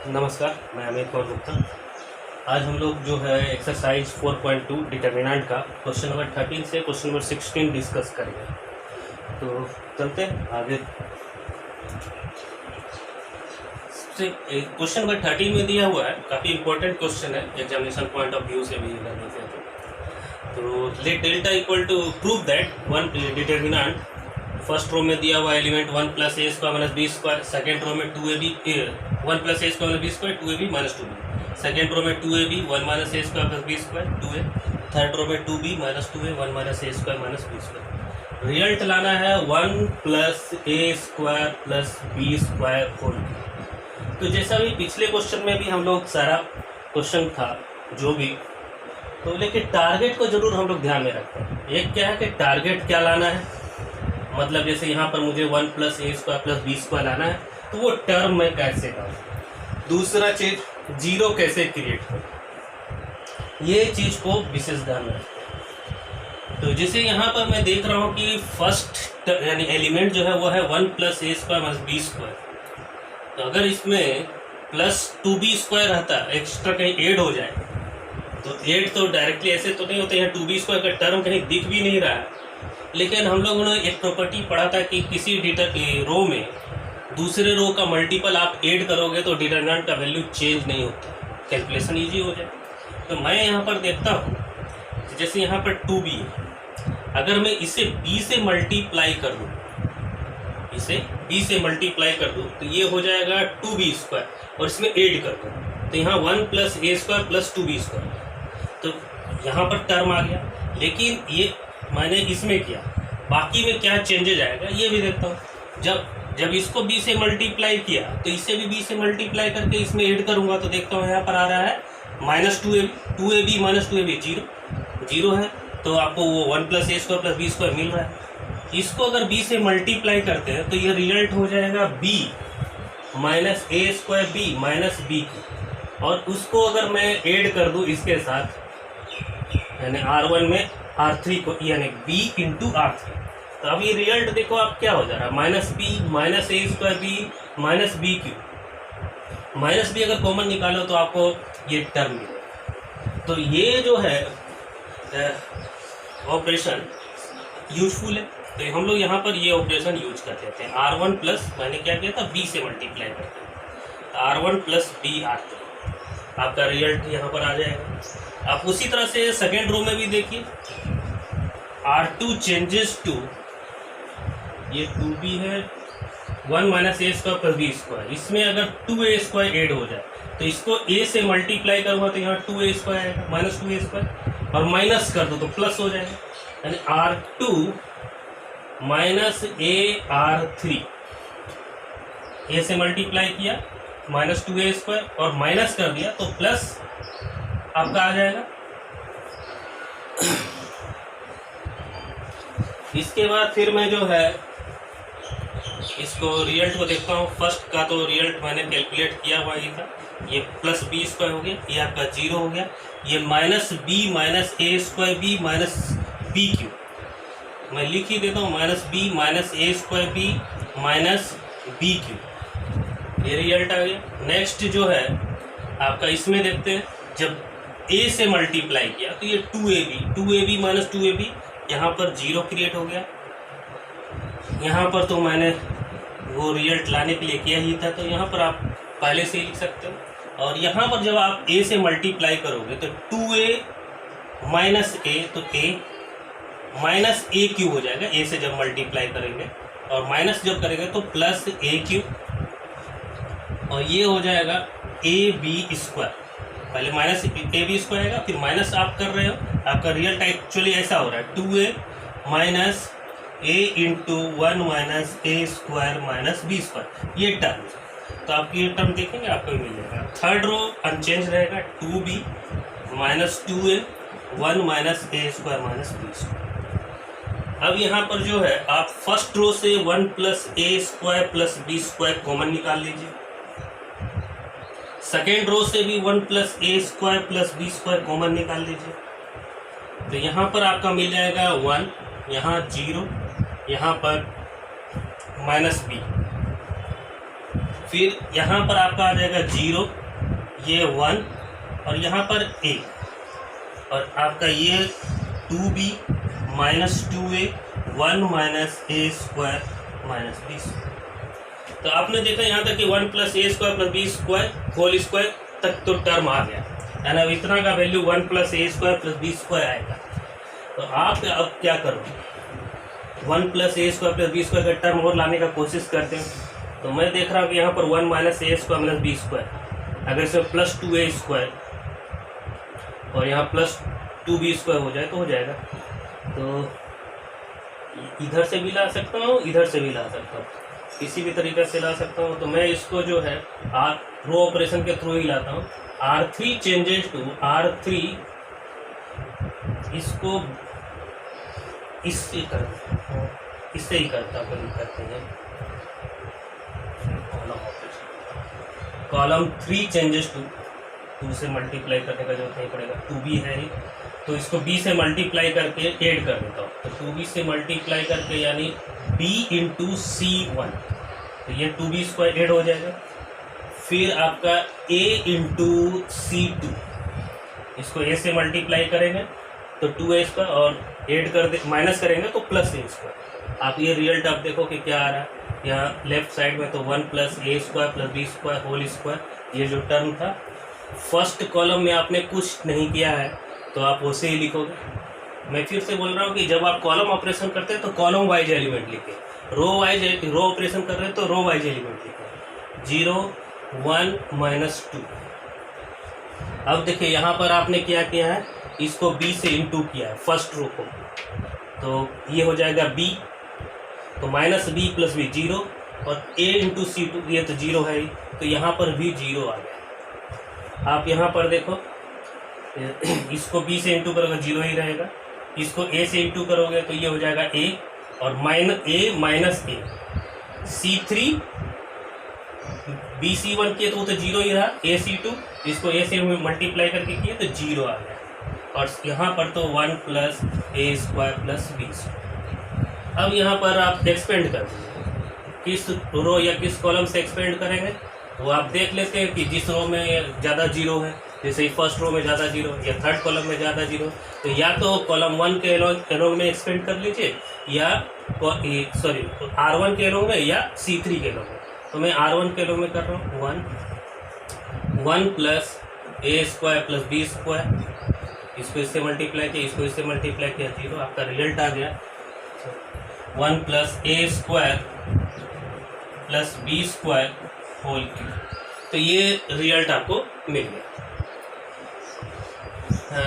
नमस्कार, मैं अमित कौर गुप्ता। आज हम लोग जो है एक्सरसाइज 4.2 डिटर्मिनेंट का क्वेश्चन नंबर 13 से क्वेश्चन नंबर 16 डिस्कस करेंगे। तो चलते हैं आगे। क्वेश्चन नंबर 13 में दिया हुआ है, काफ़ी इंपॉर्टेंट क्वेश्चन है एग्जामिनेशन पॉइंट ऑफ व्यू से भी अगर देखें तो let delta equal to prove that one determinant first row में दिया हुआ element 1 + a² - b², second row में 2ab 1 + a² - b² 2ab - 2b, second row में 2ab 1 - a² + b² 2a, third row में 2b - 2a 1 - a² - b²। Result लाना है 1 + a² + b² whole. तो जैसा भी पिछले क्वेश्चन में भी हम लोग सारा क्वेश्चन था जो भी, तो लेकिन टारगेट को जरूर हम लोग ध्यान में रखते हैं। एक क्या है कि टारगेट क्या लाना है, मतलब जैसे यहाँ पर मुझे 1 + a² + b² लाना है, तो वो टर्म में कैसे लाऊं। दूसरा चीज जीरो कैसे क्रिएट हो, ये चीज को विशेष ध्यान में रखते हैं। तो जैसे यहाँ पर मैं देख रहा हूँ कि फर्स्ट यानी एलिमेंट जो है वो है 1 + a² - b²। तो अगर इसमें +2b² रहता, एक्स्ट्रा कहीं ऐड हो जाए, तो ऐड तो डायरेक्टली ऐसे तो नहीं होता, यहाँ 2b² का टर्म कहीं दिख भी नहीं रहा है। लेकिन हम लोगों ने एक प्रॉपर्टी पढ़ा था कि किसी रो में दूसरे रो का मल्टीपल आप ऐड करोगे तो डिटरमिनेंट का वैल्यू चेंज नहीं होता, कैलकुलेशन इजी हो जाए। तो मैं यहाँ पर देखता हूँ जैसे यहाँ पर 2b है, अगर मैं इसे b से मल्टीप्लाई कर दूँ, इसे b से मल्टीप्लाई कर दूँ तो ये हो जाएगा 2b² और इसमें ऐड कर दूँ तो यहाँ 1 + a² + 2b²। तो यहाँ पर टर्म आ गया, लेकिन ये मैंने इसमें किया, बाकी में क्या चेंजेज आएगा ये भी देखता हूँ। जब इसको b से मल्टीप्लाई किया तो इसे भी b से मल्टीप्लाई करके इसमें ऐड करूँगा तो देखता हूँ यहाँ पर आ रहा है -2ab 2ab जीरो है, तो आपको वो 1 + a² + b² मिल रहा है। इसको अगर b से मल्टीप्लाई करते हैं तो ये रिजल्ट हो जाएगा b - a²b - b, और उसको अगर मैं ऐड कर दूँ इसके साथ यानी R1 में R3 को, यानी b × R3, तो अब ये रिजल्ट देखो आप क्या हो जा रहा है, -b - a²b - b³। -b अगर कॉमन निकालो तो आपको ये टर्म मिलेगा। तो ये जो है ऑपरेशन यूजफुल है, तो हम लोग यहाँ पर ये ऑपरेशन यूज कर लेते हैं। R1 प्लस मैंने क्या किया था, b से मल्टीप्लाई करते हैं, R1 + b R3, आपका रिजल्ट यहाँ पर आ जाएगा। आप उसी तरह से सेकेंड रो में भी देखिए, R2 चेंजेस टू, ये 2b है 1 - a² + b², इसमें अगर 2a² ऐड हो जाए तो इसको a से मल्टीप्लाई करूँगा तो यहाँ 2a² आएगा, -2a², और माइनस कर दो तो प्लस हो जाएगा, यानी R2 - a R3, a से मल्टीप्लाई किया -2a² और माइनस कर दिया तो प्लस आपका आ जाएगा। इसके बाद फिर मैं जो है इसको रिजल्ट को देखता हूँ। फर्स्ट का तो रिजल्ट मैंने कैलकुलेट किया हुआ ही था, ये +b² हो गया, ये आपका 0 हो गया, ये -b - a²b - b³, मैं लिख ही देता हूँ, -b - a²b - b³, ये रिजल्ट आ गया। नेक्स्ट जो है आपका इसमें देखते हैं, जब a से मल्टीप्लाई किया तो ये 2ab - 2ab, यहाँ पर 0 क्रिएट हो गया। यहाँ पर तो मैंने वो रिजल्ट लाने के लिए किया ही था, तो यहाँ पर आप पहले से ही लिख सकते हो। और यहाँ पर जब आप a से मल्टीप्लाई करोगे तो 2a - a, तो a - a³ हो जाएगा, a से जब मल्टीप्लाई करेंगे, और माइनस जब करेंगे तो +a³, और ये हो जाएगा ab²। पहले -ab² आएगा, फिर माइनस आप कर रहे हो, आपका रिजल्ट एक्चुअली ऐसा हो रहा है 2a - a × 1 - a² - b², ये टर्म। तो आप ये टर्म देखेंगे आपको मिल जाएगा। थर्ड रो अनचेंज रहेगा, 2b - 2a 1 - a² - b²। अब यहाँ पर जो है आप फर्स्ट रो से 1 + a² + b² कॉमन निकाल लीजिए, सेकेंड रो से भी 1 + a² + b² कॉमन निकाल लीजिए, तो यहाँ पर आपका मिल जाएगा 1, यहाँ 0, यहाँ पर -b, फिर यहाँ पर आपका आ जाएगा 0, ये 1 और यहाँ पर a, और आपका ये 2b minus 2a 1 minus a square minus b square. तो आपने देखा यहाँ तक कि 1 plus A square plus B square whole square तक तो टर्म आ गया, यानी अब इतना का value 1 plus A square plus B square आएगा। तो आप अब क्या करो, 1 plus A square plus B square का टर्म और लाने का कोशिश करते हैं। तो मैं देख रहा हूँ कि यहाँ पर 1 माइनस ए स्क्वायर माइनस बी स्क्वायर, अगर इसमें प्लस 2a स्क्वायर और यहाँ प्लस 2b स्क्वायर हो जाए तो हो जाएगा। तो इधर से भी ला सकता हूँ, इधर से भी ला सकता हूँ, किसी भी तरीके से ला सकता हूँ। तो मैं इसको जो है रो ऑपरेशन के थ्रू ही लाता हूँ। R3 चेंजेस टू R3, इसको इससे इससे ही करता हूँ, कभी करते हैं कॉलम 3 चेंजेस टू 2 से मल्टीप्लाई करने का जरूरत नहीं पड़ेगा, 2b है ही, तो इसको b से मल्टीप्लाई करके ऐड कर देता हूँ। तो 2b से मल्टीप्लाई करके यानी b इंटू c1, तो ये 2b स्क्वायर ऐड हो जाएगा। फिर आपका a इंटू c2, इसको a से मल्टीप्लाई करेंगे तो 2a स्क्वायर और ऐड कर दे माइनस करेंगे तो प्लस a स्क्वायर। आप ये रियल टर्म देखो कि क्या आ रहा है, यहाँ लेफ्ट साइड में तो 1 plus A square plus B square whole square, ये जो टर्म था फर्स्ट कॉलम में आपने कुछ नहीं किया है तो आप उसे ही लिखोगे। मैं फिर से बोल रहा हूँ कि जब आप कॉलम ऑपरेशन करते हैं तो कॉलम वाइज एलिमेंट लिखे, रो ऑपरेशन कर रहे हैं तो रो वाइज एलिमेंट लिखे, 0 1 माइनस 2। अब देखिए यहाँ पर आपने क्या किया है, इसको b से इंटू किया है फर्स्ट रो को, तो ये हो जाएगा b, तो माइनस b प्लस बी 0 और a इंटू c2, ये तो 0 है ही, तो यहाँ पर भी 0 आ गया। आप यहाँ पर देखो, इसको b से इंटू करोगे 0 ही रहेगा, इसको a से इंटू करोगे तो ये हो जाएगा a और a minus a, c3 bc1 किए तो वो तो 0 ही रहा, ac2 इसको a से मल्टीप्लाई करके किए तो 0 आ गया, और यहाँ पर तो 1 plus A square plus B square. अब यहाँ पर आप एक्सपेंड कर दीजिए, किस रो या किस कॉलम से एक्सपेंड करेंगे वो आप देख लेते हैं कि जिस रो में ज़्यादा 0 है, जैसे फर्स्ट रो में ज़्यादा 0 या थर्ड कॉलम में ज़्यादा 0, तो या तो कॉलम 1 के एलोंग में एक्सपेंड कर लीजिए, या सॉरी R1 के एलोंग में या C3 के एलोंग में। तो मैं R1 के एलोंग में कर रहा हूँ, 1 plus A square plus B square, इसको इससे मल्टीप्लाई किया, इसको इससे मल्टीप्लाई किया, 0, आपका रिजल्ट आ गया 1 plus A square plus B square whole cube. तो ये रिजल्ट आपको मिल गया।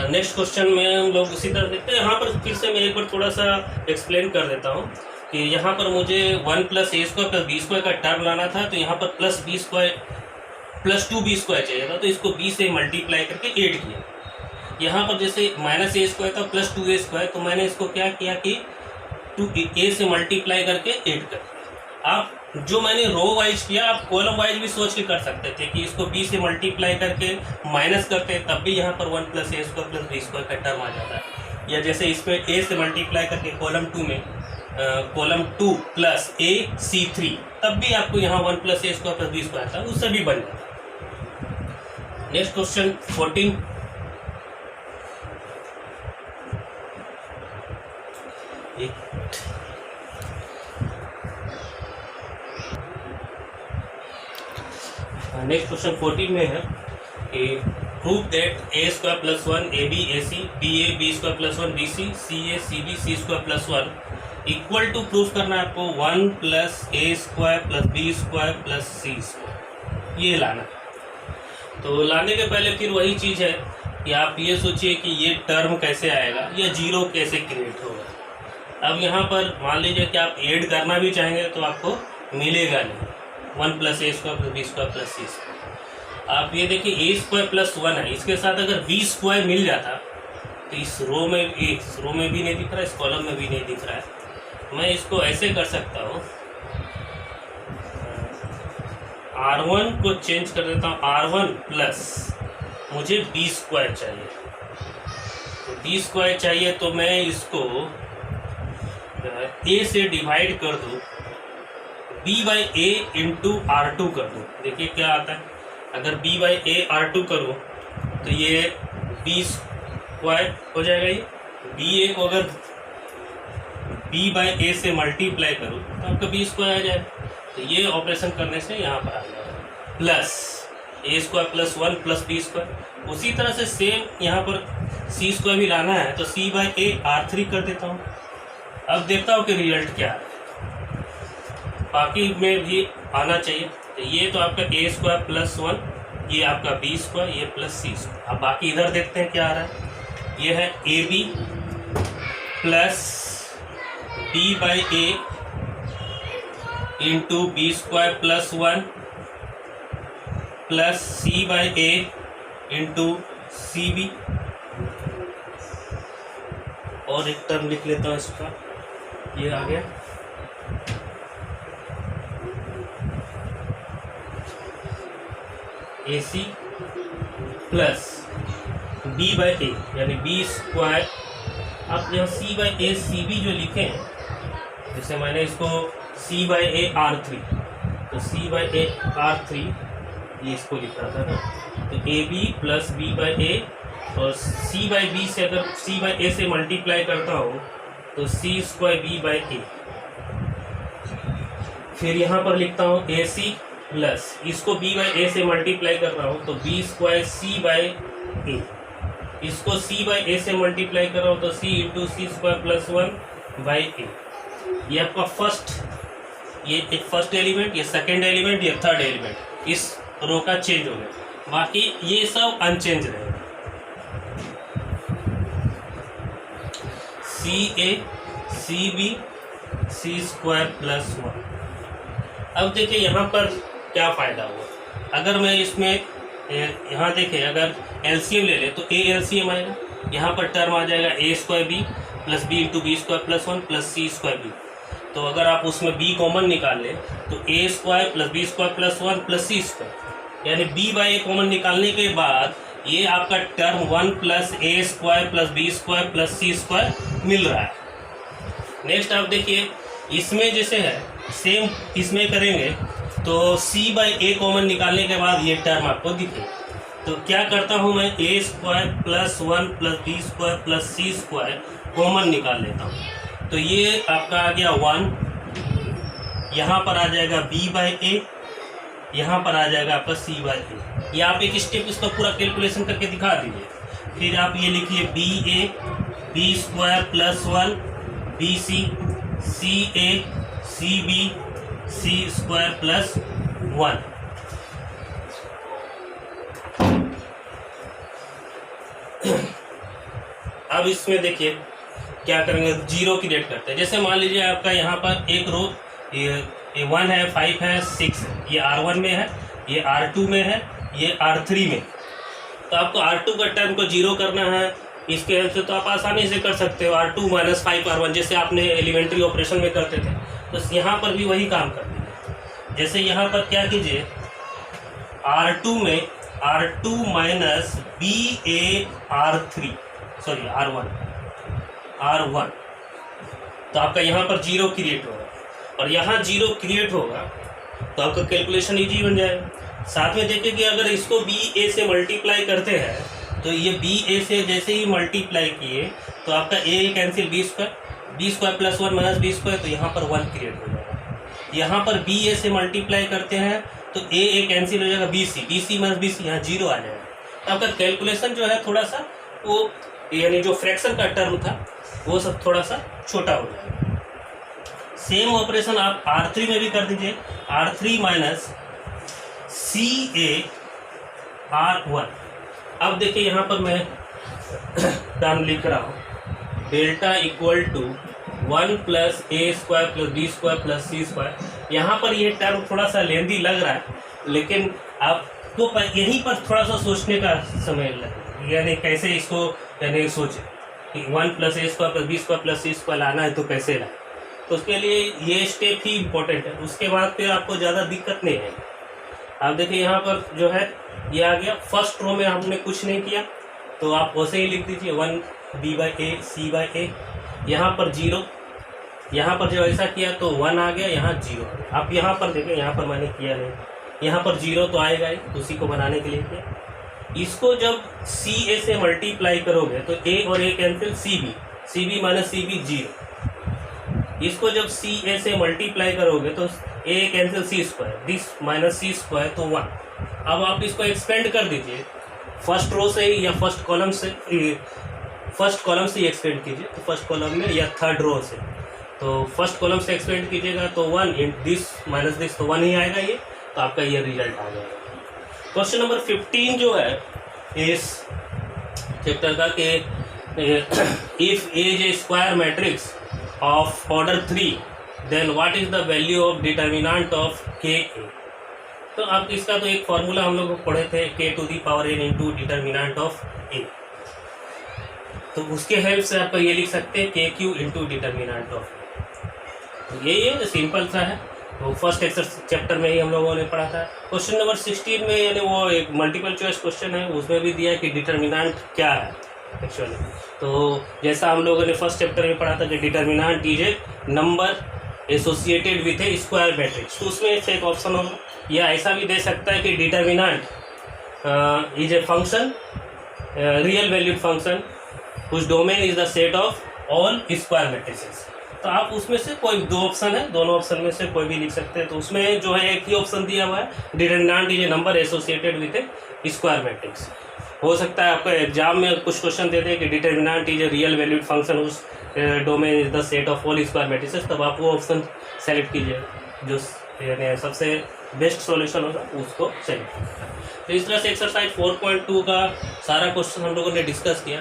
नेक्स्ट क्वेश्चन में हम लोग उसी तरह देखते हैं। यहाँ पर फिर से मैं एक बार थोड़ा सा एक्सप्लेन कर देता हूँ कि यहाँ पर मुझे 1 plus A square plus B square का टर्म लाना था, तो यहाँ पर plus B square plus 2b square चाहिए था, तो इसको b से मल्टीप्लाई करके ऐड किया। यहाँ पर जैसे माइनस ए स्क्वायर था प्लस 2a स्क्वायर, तो मैंने इसको क्या किया कि 2a से मल्टीप्लाई करके ऐड कर दिया। आप जो मैंने रो वाइज किया, आप कॉलम वाइज भी सोच के कर सकते थे कि इसको b से मल्टीप्लाई करके माइनस करते हैं, तब भी यहाँ पर 1 plus A square plus B square का टर्म आ जाता है। या जैसे इसमें a से मल्टीप्लाई करके कॉलम 2 में कॉलम 2 प्लस a c3, तब भी आपको यहाँ 1 plus A square plus B square था, उससे भी बन जाता है। नेक्स्ट क्वेश्चन 14, नेक्स्ट क्वेश्चन 14 में है कि prove that A square plus 1 A B A C B A B square plus 1 B C C A C B C square plus 1 equal to proof करना है आपको 1 plus A square plus B square plus C square, ये लाना। तो लाने के पहले फिर वही चीज़ है कि आप ये सोचिए कि ये टर्म कैसे आएगा या 0 कैसे क्रिएट होगा। अब यहाँ पर मान लीजिए कि आप ऐड करना भी चाहेंगे तो आपको मिलेगा नहीं, 1 plus A square plus B square plus C square. आप ये देखिए ए स्क्वायर प्लस 1 है, इसके साथ अगर बी स्क्वायर मिल जाता तो इस रो में भी नहीं दिख रहा, इस कॉलम में भी नहीं दिख रहा है। मैं इसको ऐसे कर सकता हूँ, R1 को चेंज कर देता हूँ, R1 प्लस मुझे बी स्क्वायर चाहिए, तो बी स्क्वायर चाहिए तो मैं इसको ए से डिवाइड कर दूँ b by A into R2 कर दूँ, देखिए क्या आता है। अगर b बाई ए R2 करूँ तो ये b स्क्वायर हो जाएगा। ये b a को अगर b बाई ए से मल्टीप्लाई करूँ तो आपका b स्क्वायर आ जाएगा। तो ये ऑपरेशन करने से यहाँ पर आ जाएगा plus A square plus 1 plus B square. उसी तरह से सेम यहाँ पर सी स्क्वायर भी लाना है तो c बाई ए R3 कर देता हूँ। अब देखता हूँ कि रिजल्ट क्या है, बाकी में भी आना चाहिए। तो ये तो आपका ए स्क्वायर प्लस 1, ये आपका बी स्क्वायर, ये प्लस सी स्क्वायर। अब बाकी इधर देखते हैं क्या आ रहा है। ये है A B plus B by A into B square plus 1 plus C by A into C B. और एक टर्म लिख लेता हूँ इसका, ये आ गया ए सी प्लस बी बाई ए यानी बी स्क्वायर। अब यहाँ सी बाई ए सी बी जो लिखे हैं, जैसे मैंने इसको सी बाई ए R3, तो सी बाई ए R3 ये इसको लिखा था ना, तो A B plus B by A और सी बाई बी से अगर सी बाई ए से मल्टीप्लाई करता हूँ तो सी स्क्वायर बी बाई ए। फिर यहाँ पर लिखता हूँ ए सी प्लस इसको बी बाई ए से मल्टीप्लाई कर रहा हूँ तो बी स्क्वायर सी बाई ए, इसको सी बाई ए से मल्टीप्लाई कर रहा हूँ तो C into C square plus 1 by A. ये आपका फर्स्ट, ये एक फर्स्ट एलिमेंट, ये सेकेंड एलिमेंट, ये थर्ड एलिमेंट इस रो का चेंज हो गया, बाकी ये सब अनचेंज रहेगा। C A C B C square plus 1। अब देखिए यहाँ पर क्या फ़ायदा हुआ। अगर मैं इसमें यहाँ देखें, अगर एलसीएम ले ले तो ए एलसीएम आएगा, यहाँ पर टर्म आ जाएगा A square B plus B into B square plus 1 plus C square B. तो अगर आप उसमें b कॉमन निकाल लें तो A square plus B square plus 1 plus C square, यानी b बाई ए कॉमन निकालने के बाद ये आपका term 1 plus A square plus B square plus C square मिल रहा है। नेक्स्ट आप देखिए इसमें जैसे है सेम इसमें करेंगे तो c बाई ए कॉमन निकालने के बाद ये टर्म आपको दिखे। तो क्या करता हूँ मैं, A square plus 1 plus B square plus C square common निकाल लेता हूँ। तो ये आपका आ गया 1, यहाँ पर आ जाएगा b बाई ए, यहाँ पर आ जाएगा आपका c बाई ए। ये आप एक स्टेप इसका पूरा कैलकुलेशन करके दिखा दीजिए। फिर आप ये लिखिए B A B square plus 1 B C C A C B C square plus 1। अब इसमें देखिए क्या करेंगे, जीरो क्रिएट करते हैं। जैसे मान लीजिए आपका यहाँ पर एक रो ये 1 है 5 है 6 है, ये R1 में है, ये R2 में है, ये R3 में। तो आपको R2 का टर्म को जीरो करना है, इसके हेल्प से तो आप आसानी से कर सकते हो। R2 माइनस 5 R1 जैसे आपने एलिमेंट्री ऑपरेशन में करते थे, तो यहाँ पर भी वही काम कर दीजिए। जैसे यहाँ पर क्या कीजिए, R2 में R2 माइनस बी ए R3 सॉरी R1, तो आपका यहाँ पर जीरो क्रिएट होगा और यहाँ जीरो क्रिएट होगा तो आपका कैलकुलेशन इजी बन जाएगा। साथ में देखिए कि अगर इसको बी ए से मल्टीप्लाई करते हैं तो ये बी ए से जैसे ही मल्टीप्लाई किए तो आपका A cancel B square plus 1 minus B square, तो यहाँ पर 1 क्रिएट हो जाएगा। यहाँ पर बी ए से मल्टीप्लाई करते हैं तो ए कैंसिल हो जाएगा, B C minus B C, यहाँ जीरो आ जाएगा। तो आपका कैलकुलेशन जो है थोड़ा सा वो यानी जो फ्रैक्शन का टर्म था वो सब थोड़ा सा छोटा हो जाएगा। सेम ऑपरेशन आप R3 में भी कर दीजिए, R3 माइनस सी ए R1। अब देखिए यहाँ पर मैं टर्म लिख रहा हूँ, delta equal to 1 plus A square plus B square plus C square. यहाँ पर ये टर्म थोड़ा सा लेंदी लग रहा है, लेकिन आपको यहीं पर थोड़ा सा सोचने का समय लगे, यानी कैसे इसको यानी सोचे कि 1 plus A square plus B square plus C square लाना है तो कैसे लाए। तो उसके लिए ये स्टेप ही इम्पोर्टेंट है, उसके बाद फिर आपको ज़्यादा दिक्कत नहीं है। आप देखिए यहाँ पर जो है ये आ गया, फर्स्ट रो में हमने कुछ नहीं किया तो आप वैसे ही लिख दीजिए 1 B by A C by A, यहाँ पर जीरो यहाँ पर जब ऐसा किया तो 1 आ गया, यहाँ 0 आ गया। आप यहाँ पर देखें, यहाँ पर मैंने किया नहीं, यहाँ पर 0 तो आएगा ही, उसी को बनाने के लिए किया। इसको जब सी ए से मल्टीप्लाई करोगे तो ए और A cancel, C B minus C B 0। इसको जब सी ए से मल्टीप्लाई करोगे तो A cancel C square, this minus C square तो 1। अब आप इसको एक्सपेंड कर दीजिए फर्स्ट रो से या फर्स्ट कॉलम से एक्सपेंड कीजिए, तो फर्स्ट कॉलम में या थर्ड रो से, तो फर्स्ट कॉलम से एक्सपेंड कीजिएगा तो 1 इन दिस माइनस दिस तो 1 ही आएगा ये, तो आपका ये रिजल्ट आ जाएगा। क्वेश्चन नंबर 15 जो है इस चैप्टर का कि if A is a square matrix of order 3 then what is the value of determinant of K A. तो अब इसका तो एक फॉर्मूला हम लोग पढ़े थे, k to the power n into determinant of A. तो उसके हेल्प से आपका ये लिख सकते हैं के क्यू इंटू डिटर्मिनेंट ऑफ ए। ये सिंपल सा है, वो फर्स्ट एक्सरसाइज चैप्टर में ही हम लोगों ने पढ़ा था। क्वेश्चन नंबर 16 में यानी वो एक मल्टीपल चॉइस क्वेश्चन है, उसमें भी दिया कि डिटर्मिनेंट क्या है एक्चुअली। तो जैसा हम लोगों ने फर्स्ट चैप्टर में पढ़ा था कि determinant is A number associated with A square matrix, तो उसमें से एक ऑप्शन होगा, या ऐसा भी दे सकता है कि determinant is a function real valued function whose domain is the set of all square matrices. तो आप उसमें से कोई 2 ऑप्शन है, दोनों ऑप्शन में से कोई भी लिख सकते हैं। तो उसमें जो है एक ही ऑप्शन दिया हुआ है, determinant is A number associated with A square matrix. हो सकता है आपको एग्जाम में कुछ क्वेश्चन देते हैं कि determinant is a real valued function whose domain is the set of all square matrices, तब आप वो ऑप्शन सेलेक्ट कीजिए जो यानी सबसे बेस्ट सॉल्यूशन होगा उसको सेलेक्ट कीजिए। तो इस तरह से एक्सरसाइज 4.2 का सारा क्वेश्चन हम लोगों ने डिस्कस किया।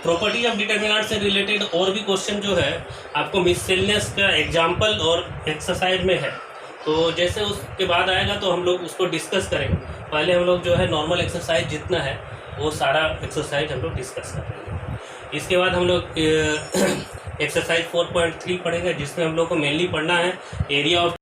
प्रॉपर्टी ऑफ डिटर्मिनेंट से रिलेटेड और भी क्वेश्चन जो है आपको मिससेलियस का एग्जाम्पल और एक्सरसाइज में है, तो जैसे उसके बाद आएगा तो हम लोग उसको डिस्कस करेंगे। पहले हम लोग जो है नॉर्मल एक्सरसाइज जितना है वो सारा एक्सरसाइज हम लोग डिस्कस करेंगे। इसके बाद हम लोग एक्सरसाइज 4.3 पढ़ेंगे, जिसमें हम लोग को मेनली पढ़ना है एरिया ऑफ